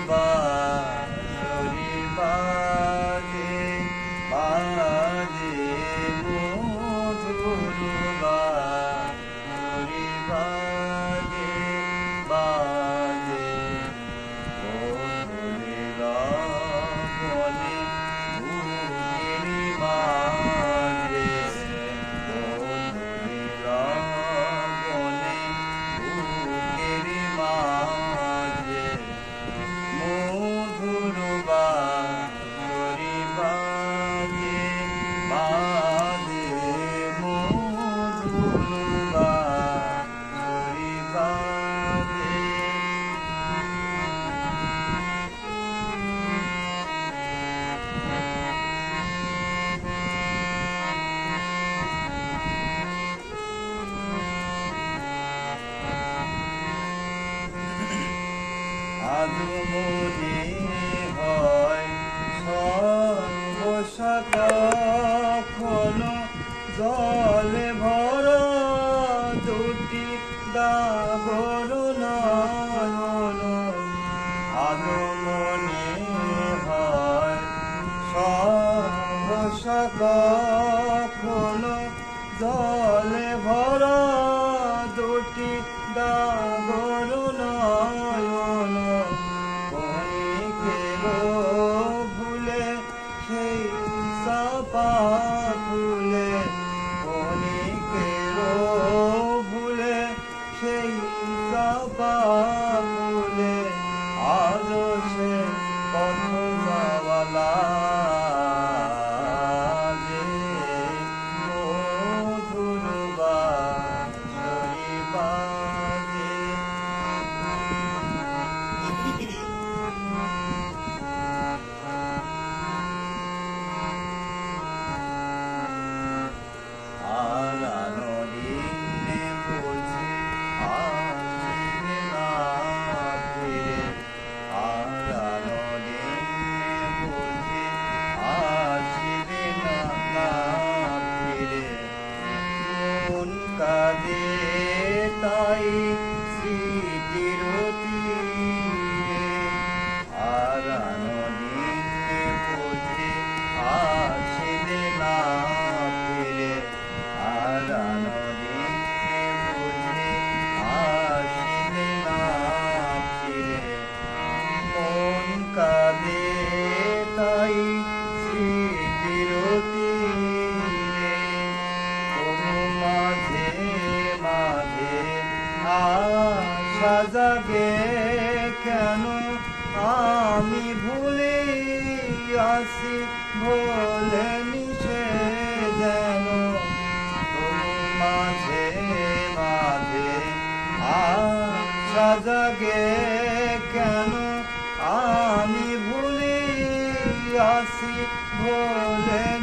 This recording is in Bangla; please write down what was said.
বাঁশরি বাজে বাজে মধুর বাঁশরি বাজে বাজে বন্ধুরে লগনে বুকেরি মাঝে বন্ধুরে লগনে বুকেরি মাঝে মধুর বাঁশরি বাজে বাজে মধুর বাঁশরি বাজে আজও মনে হয় সর্বশা কখনো জলে ভরা দুটি দাগর নয়ন আজও মনে হয় সর্বশা কখনো জলে ভরা দুটি দাগর নয়ন ভুলে সেই চাপা ফুলে ক্ষণিকের ভুলে সেই চাপা ফুলে আজ সে পথ যাওয়ালা যে মধুর বাঁশরি বাজে হারানো দিনে বুঝি আসিবে না ফিরে হারানো দিনে বুঝি আসিবে না ফিরে মন কাঁদে তাই স্মৃতির তীরে হারানো দিনে বুঝি আসিবে না ফিরে হারানো দিনে বুঝি আসিবে না ফিরে মন কাঁদে তাই স্মৃতির তীরে তবু মাঝে মাঝে আশা জাগে কেন আমি ভুলে আসি ভোলে নিশে যেন তবু মাঝে মাঝে আশা জাগে কেন আমি ভুলে আসি ভোলে